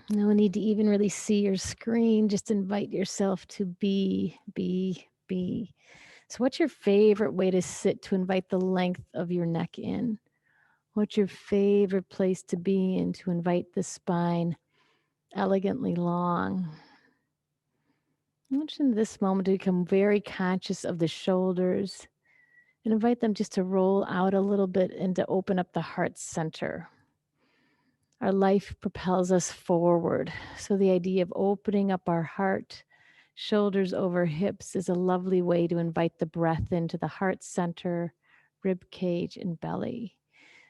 No need to even really see your screen. Just invite yourself to be, be, be. So, what's your favorite way to sit to invite the length of your neck in? What's your favorite place to be in to invite the spine elegantly long? I want you in this moment to become very conscious of the shoulders and invite them just to roll out a little bit and to open up the heart center. Our life propels us forward. So, the idea of opening up our heart, shoulders over hips, is a lovely way to invite the breath into the heart center, rib cage, and belly.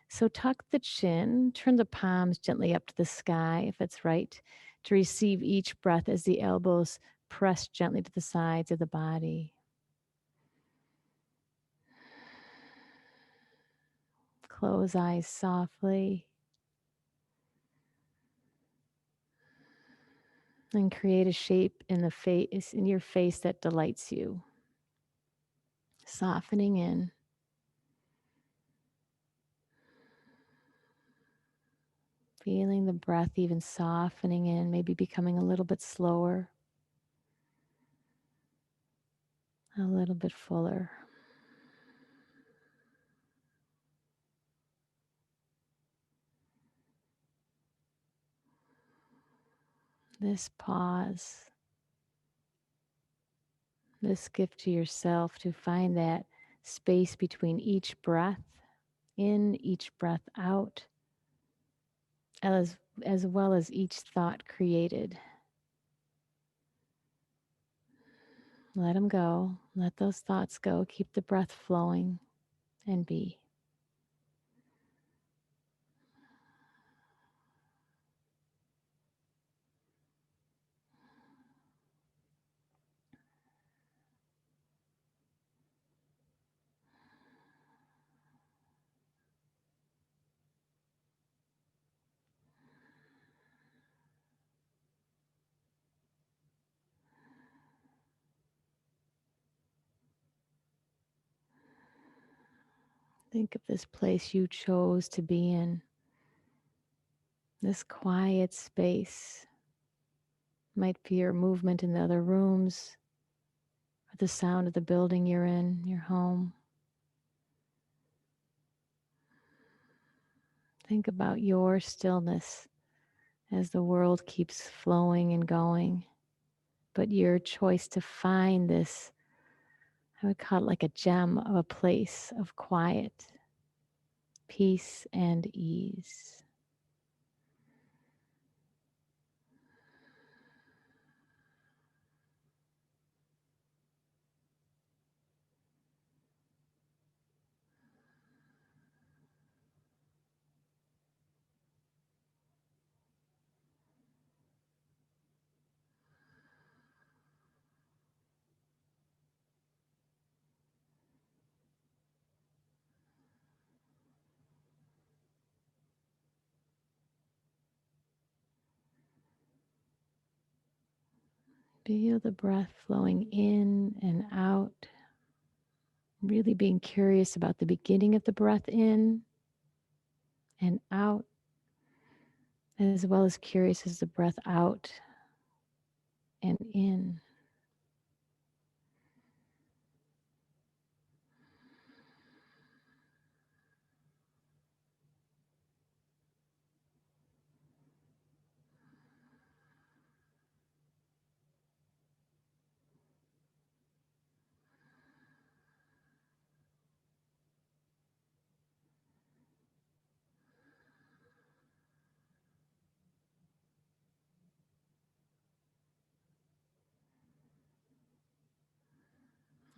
So, tuck the chin, turn the palms gently up to the sky if it's right, to receive each breath as the elbows press gently to the sides of the body. Close eyes softly and create a shape in the face in your face that delights you. Softening in, feeling the breath even softening in, maybe becoming a little bit slower, a little bit fuller. This pause, this gift to yourself to find that space between each breath in, each breath out, as, as well as each thought created. Let them go. Let those thoughts go. Keep the breath flowing and be. Think of this place you chose to be in, this quiet space. Might be your movement in the other rooms or the sound of the building you're in, your home. Think about your stillness as the world keeps flowing and going. But your choice to find this, I would call it like a gem of a place of quiet, peace, and ease. Feel the breath flowing in and out. Really being curious about the beginning of the breath in and out, as well as curious as the breath out and in.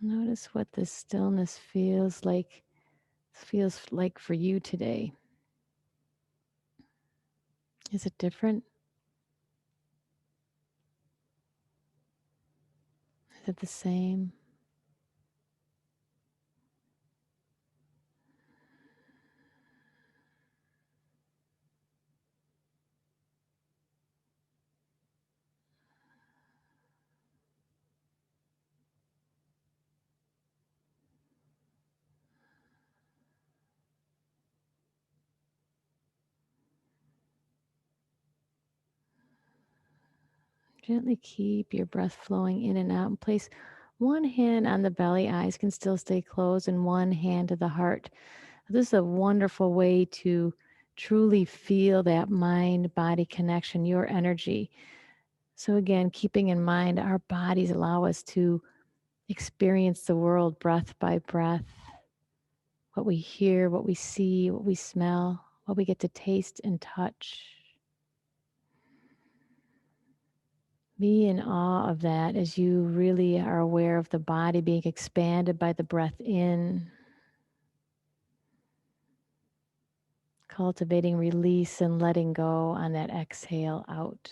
Notice what this stillness feels like for you today. Is it different? Is it the same? Gently keep your breath flowing in and out and place one hand on the belly. Eyes can still stay closed, and one hand to the heart. This is a wonderful way to truly feel that mind body connection, your energy. So, again, keeping in mind our bodies allow us to experience the world breath by breath, what we hear, what we see, what we smell, what we get to taste and touch. Be in awe of that as you really are aware of the body being expanded by the breath in, cultivating release and letting go on that exhale out.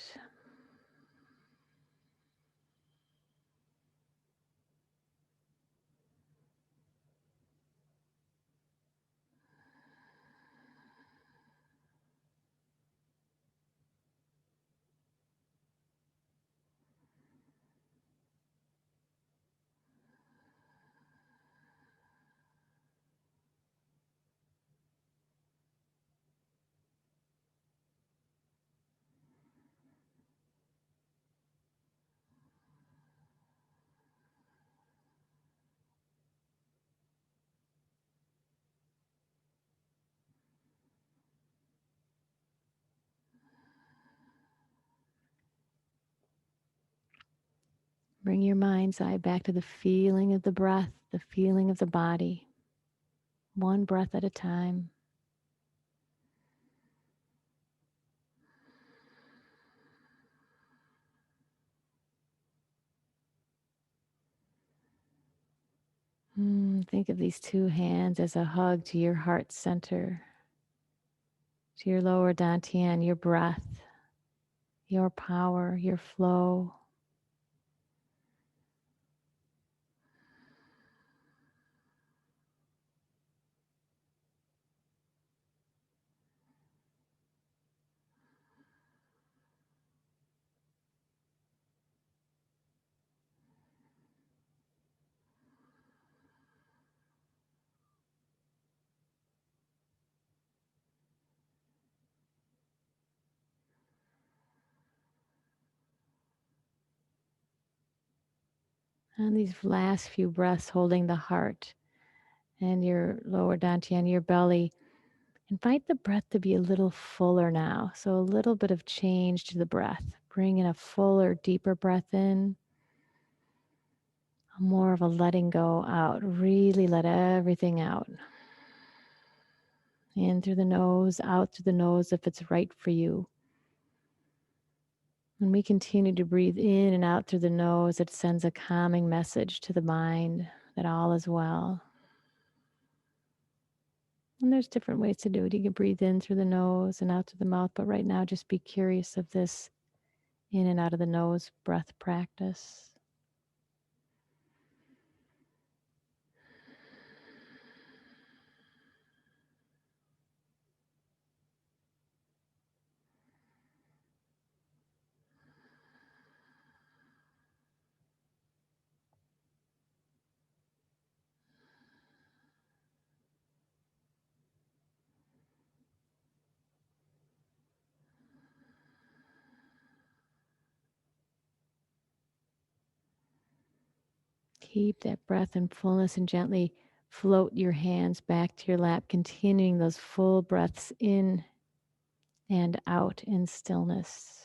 Bring your mind's eye back to the feeling of the breath, the feeling of the body, one breath at a time. Think of these two hands as a hug to your heart center, to your lower dantian, your breath, your power, your flow. And these last few breaths holding the heart and your lower dantian, your belly. Invite the breath to be a little fuller now. So a little bit of change to the breath. Bring in a fuller, deeper breath in, more of a letting go out. Really let everything out. In through the nose, out through the nose if it's right for you. When we continue to breathe in and out through the nose, it sends a calming message to the mind that all is well. And there's different ways to do it. You can breathe in through the nose and out through the mouth, but right now just be curious of this in and out of the nose breath practice. Keep that breath in fullness and gently float your hands back to your lap, continuing those full breaths in and out in stillness.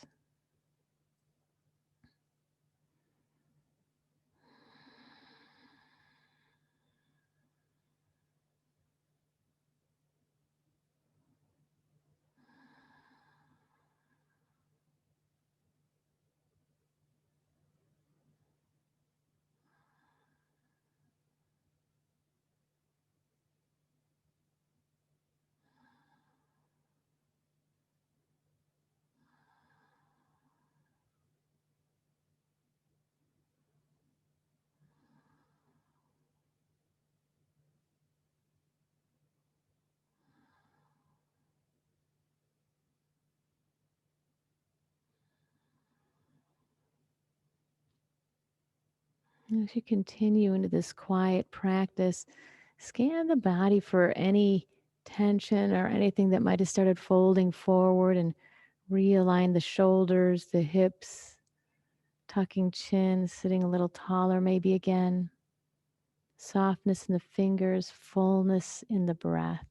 As you continue into this quiet practice, scan the body for any tension or anything that might have started folding forward and realign the shoulders, the hips, Tucking chin, sitting a little taller, maybe again. Softness in the fingers, fullness in the breath.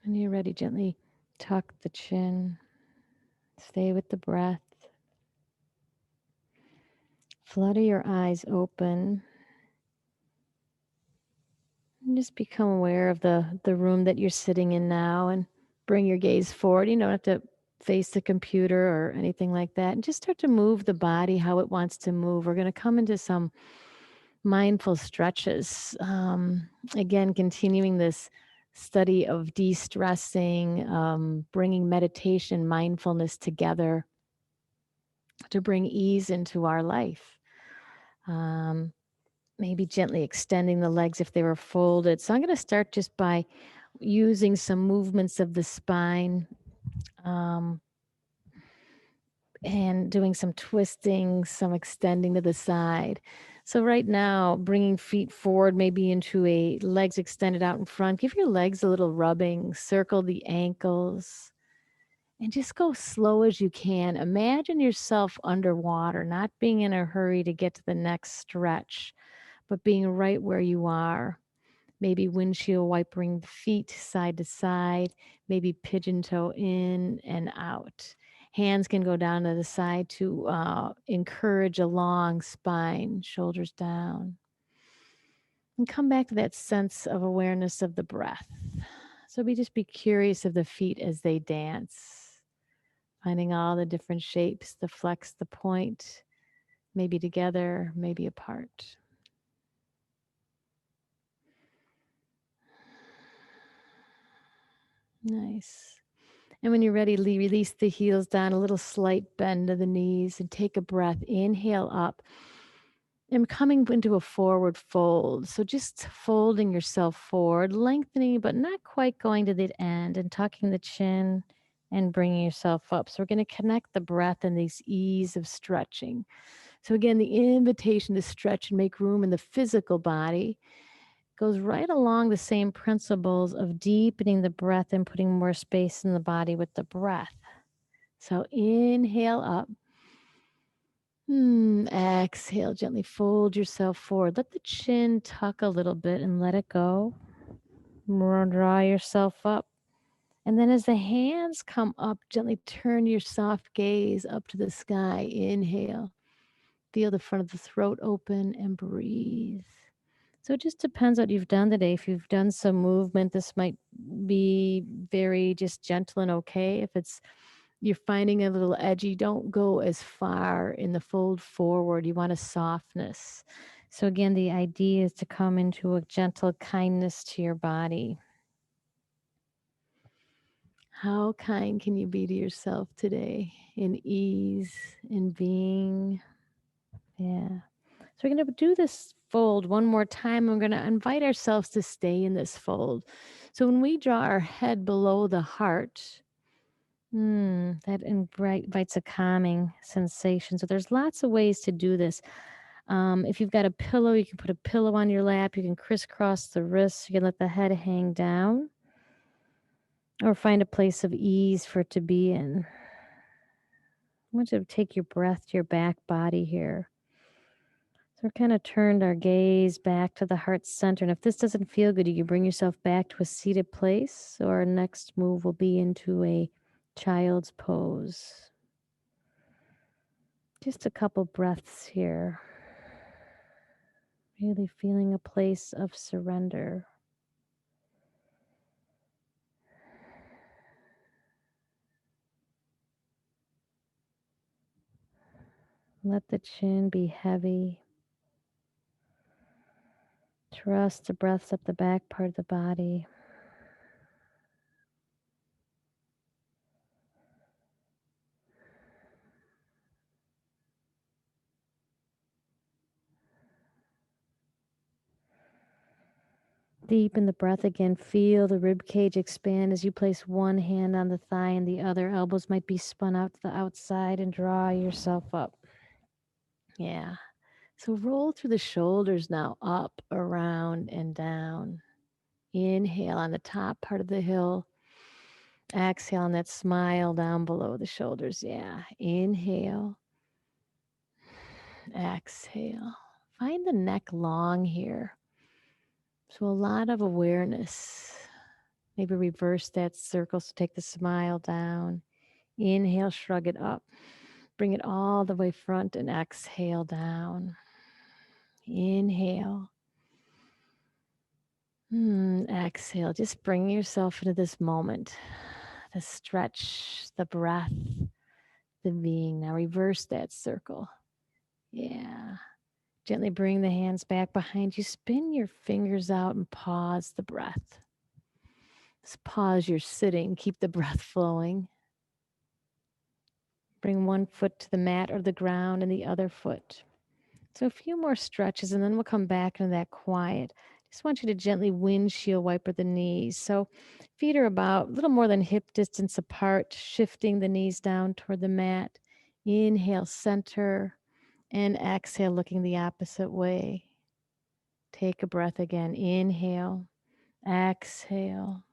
When you're ready, gently tuck the chin. Stay with the breath. Flutter your eyes open. And just become aware of the room that you're sitting in now and bring your gaze forward. You don't have to face the computer or anything like that. And just start to move the body how it wants to move. We're going to come into some mindful stretches. Again, continuing this study of de stressing, bringing meditation, mindfulness together to bring ease into our life. Um, Maybe gently extending the legs if they were folded. So I'm going to start just by using some movements of the spine, um, and doing some twisting, some extending to the side. So right now, bringing feet forward, maybe into a legs extended out in front. Give your legs a little rubbing, circle the ankles, and just go slow as you can. Imagine yourself underwater, not being in a hurry to get to the next stretch, but being right where you are. Maybe windshield wipering the feet side to side, maybe pigeon toe in and out. Hands can go down to the side to encourage a long spine, shoulders down. And come back to that sense of awareness of the breath. So just be curious of the feet as they dance, finding all the different shapes, the flex, the point, maybe together, maybe apart. Nice. And when you're ready, release the heels down, a little slight bend of the knees, and take a breath. Inhale up and coming into a forward fold. So just folding yourself forward, lengthening, but not quite going to the end, and tucking the chin and bringing yourself up. So we're going to connect the breath and these ease of stretching. So again, the invitation to stretch and make room in the physical body goes right along the same principles of deepening the breath and putting more space in the body with the breath. So inhale up. Exhale, gently fold yourself forward. Let the chin tuck a little bit and let it go. Draw yourself up. And then as the hands come up, gently turn your soft gaze up to the sky. Inhale. Feel the front of the throat open and breathe. So it just depends what you've done today. If you've done some movement, this might be very just gentle and okay. If it's you're finding a little edgy, don't go as far in the fold forward. You want a softness. So again, the idea is to come into a gentle kindness to your body. How kind can you be to yourself today in ease, in being? Yeah. So we're going to do this fold one more time. We're going to invite ourselves to stay in this fold. So when we draw our head below the heart, that invites a calming sensation. So there's lots of ways to do this. If you've got a pillow, you can put a pillow on your lap. You can crisscross the wrists. You can let the head hang down, or find a place of ease for it to be in. I want you to take your breath to your back body here. So we're kind of turned our gaze back to the heart center. And if this doesn't feel good, you can bring yourself back to a seated place. So our next move will be into a child's pose. Just a couple breaths here. Really feeling a place of surrender. Let the chin be heavy. Trust the breaths up the back part of the body. Deepen the breath again. Feel the rib cage expand as you place one hand on the thigh and the other. Elbows might be spun out to the outside and draw yourself up. Yeah. So roll through the shoulders now, up, around, and down. Inhale on the top part of the hill. Exhale on that smile down below the shoulders. Yeah. Inhale. Exhale. Find the neck long here. So a lot of awareness. Maybe reverse that circle. So take the smile down. Inhale, shrug it up. Bring it all the way front and exhale down. Inhale. Exhale. Just bring yourself into this moment. The stretch, the breath, the being. Now reverse that circle. Yeah. Gently bring the hands back behind you. Spin your fingers out and pause the breath. Just pause your sitting. Keep the breath flowing. Bring one foot to the mat or the ground and the other foot. So a few more stretches and then we'll come back into that quiet. Just want you to gently windshield wiper the knees. So feet are about a little more than hip distance apart, shifting the knees down toward the mat. Inhale, center, and exhale, looking the opposite way. Take a breath again. Inhale, exhale.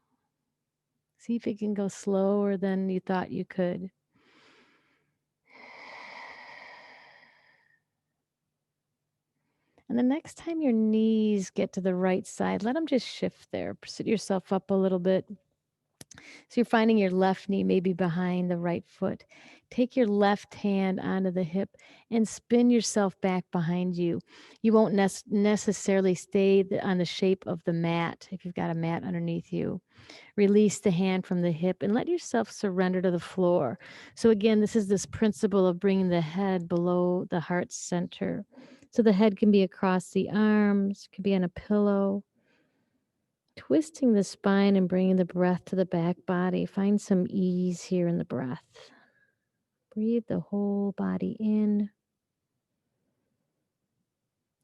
See if you can go slower than you thought you could. And the next time your knees get to the right side, let them just shift there. Sit yourself up a little bit. So you're finding your left knee maybe behind the right foot. Take your left hand onto the hip and spin yourself back behind you. You won't necessarily stay on the shape of the mat if you've got a mat underneath you. Release the hand from the hip and let yourself surrender to the floor. So again, this is this principle of bringing the head below the heart center. So the head can be across the arms, could be on a pillow. Twisting the spine and bringing the breath to the back body. Find some ease here in the breath. Breathe the whole body in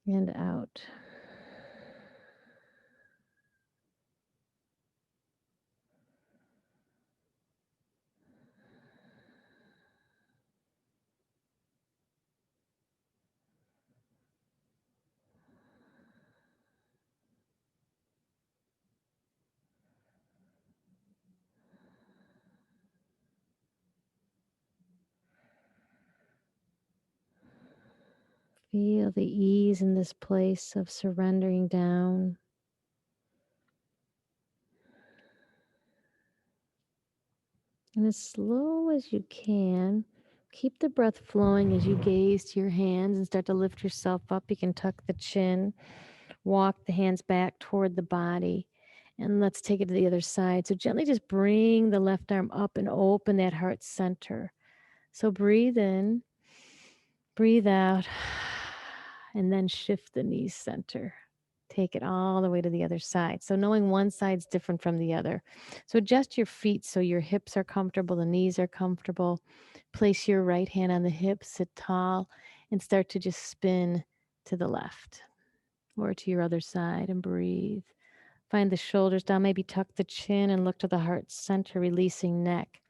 and out. Feel the ease in this place of surrendering down. And as slow as you can, keep the breath flowing as you gaze to your hands and start to lift yourself up. You can tuck the chin, walk the hands back toward the body, and let's take it to the other side. So gently just bring the left arm up and open that heart center. So breathe in, breathe out, and then shift the knees center. Take it all the way to the other side. So knowing one side's different from the other. So adjust your feet so your hips are comfortable, the knees are comfortable. Place your right hand on the hip, sit tall, and start to just spin to the left or to your other side and breathe. Find the shoulders down, maybe tuck the chin and look to the heart center, releasing neck.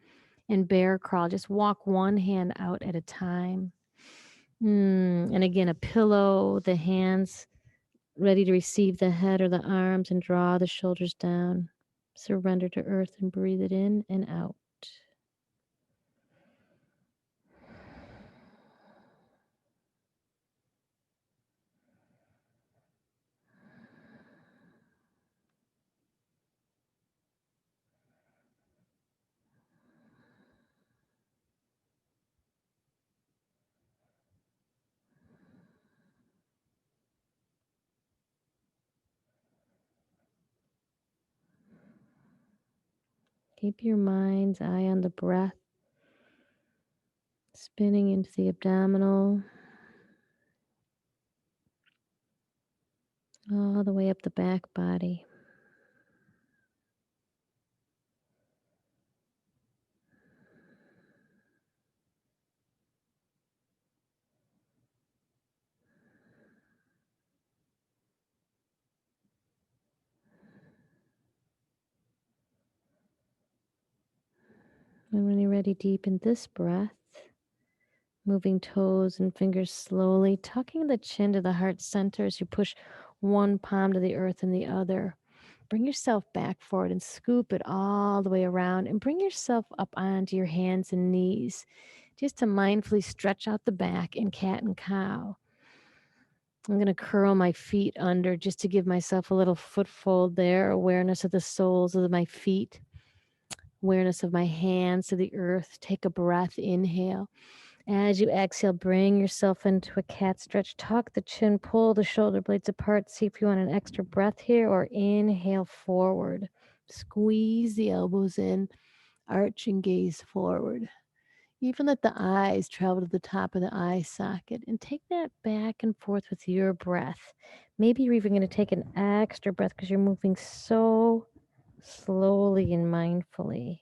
And bear crawl, just walk one hand out at a time. And again, a pillow, the hands ready to receive the head or the arms and draw the shoulders down. Surrender to earth and breathe it in and out. Keep your mind's eye on the breath, spinning into the abdominal, all the way up the back body. And when you're ready, deepen this breath, moving toes and fingers slowly, tucking the chin to the heart center as you push one palm to the earth and the other. Bring yourself back forward and scoop it all the way around and bring yourself up onto your hands and knees just to mindfully stretch out the back in cat and cow. I'm going to curl my feet under just to give myself a little footfold there, awareness of the soles of my feet, awareness of my hands to the earth. Take a breath, inhale. As you exhale, bring yourself into a cat stretch. Tuck the chin, pull the shoulder blades apart. See if you want an extra breath here, or inhale forward. Squeeze the elbows in, arch and gaze forward. Even let the eyes travel to the top of the eye socket and take that back and forth with your breath. Maybe you're even going to take an extra breath because you're moving so slowly and mindfully.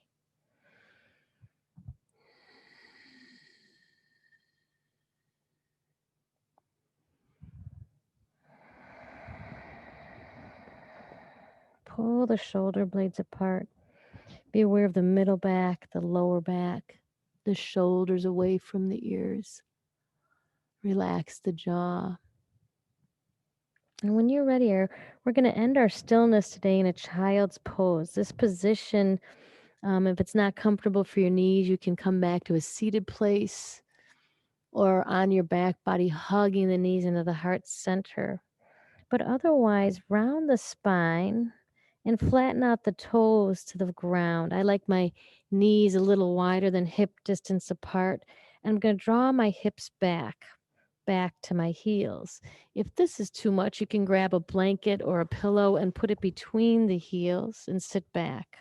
Pull the shoulder blades apart. Be aware of the middle back, the lower back, the shoulders away from the ears. Relax the jaw. And when you're ready, we're going to end our stillness today in a child's pose. This position, if it's not comfortable for your knees, you can come back to a seated place or on your back body, hugging the knees into the heart center. But otherwise, round the spine and flatten out the toes to the ground. I like my knees a little wider than hip distance apart. And I'm going to draw my hips back to my heels. If this is too much, you can grab a blanket or a pillow and put it between the heels and sit back.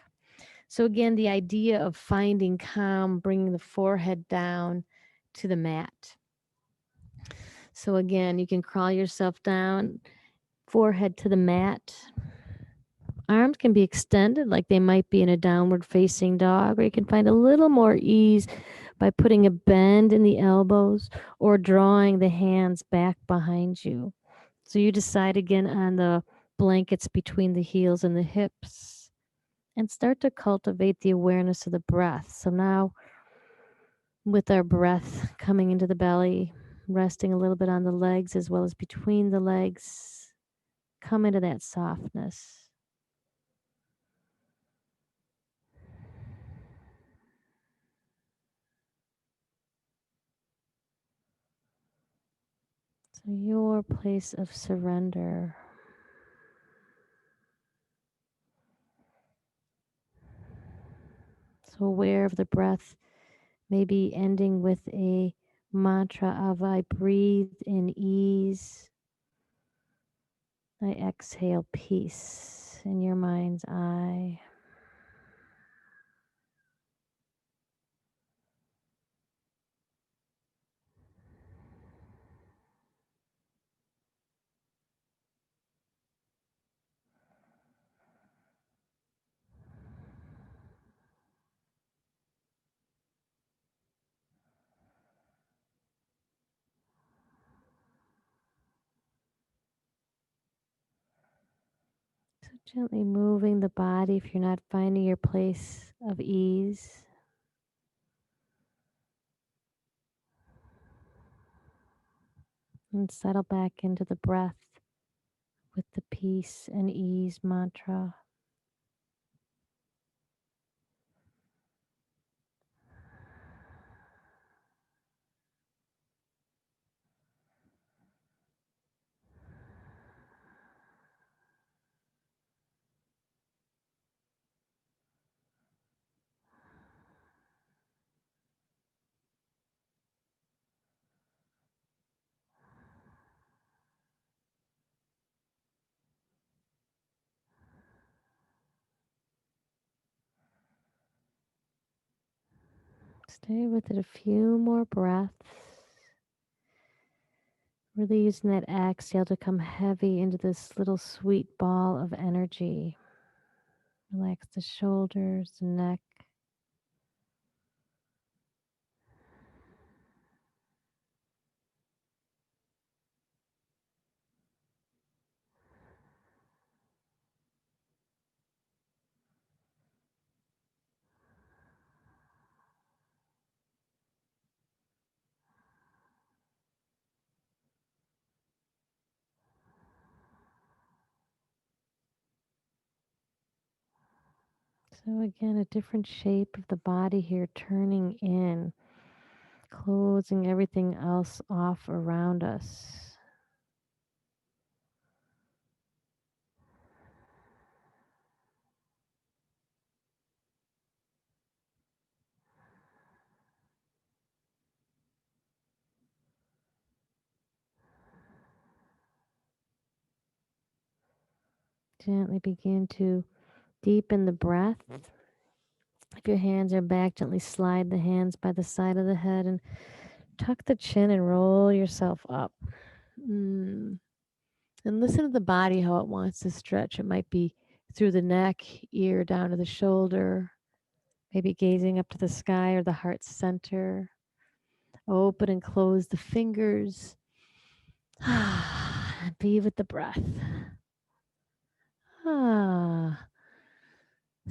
So again, the idea of finding calm, bringing the forehead down to the mat. So again, you can crawl yourself down, forehead to the mat. Arms can be extended like they might be in a downward facing dog, or you can find a little more ease by putting a bend in the elbows or drawing the hands back behind you. So you decide again on the blankets between the heels and the hips and start to cultivate the awareness of the breath. So now, with our breath coming into the belly, resting a little bit on the legs as well as between the legs, come into that softness. So your place of surrender. So aware of the breath, maybe ending with a mantra of I breathe in ease, I exhale peace in your mind's eye. So gently moving the body if you're not finding your place of ease. And settle back into the breath with the peace and ease mantra. Stay with it a few more breaths. Really using that exhale to come heavy into this little sweet ball of energy. Relax the shoulders, the neck. So, again, a different shape of the body here, turning in, closing everything else off around us. Gently begin to deepen the breath. If your hands are back, gently slide the hands by the side of the head and tuck the chin and roll yourself up. Mm. And listen to the body, how it wants to stretch. It might be through the neck, ear down to the shoulder, maybe gazing up to the sky or the heart center. Open and close the fingers. Be with the breath. Ah.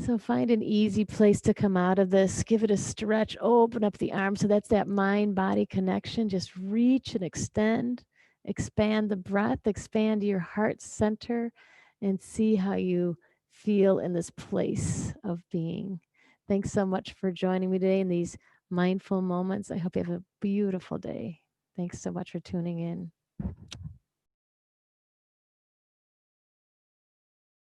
So find an easy place to come out of this. Give it a stretch. Open up the arms. So that's that mind body connection. Just reach and extend. Expand the breath. Expand your heart center and see how you feel in this place of being. Thanks so much for joining me today in these mindful moments. I hope you have a beautiful day. Thanks so much for tuning in.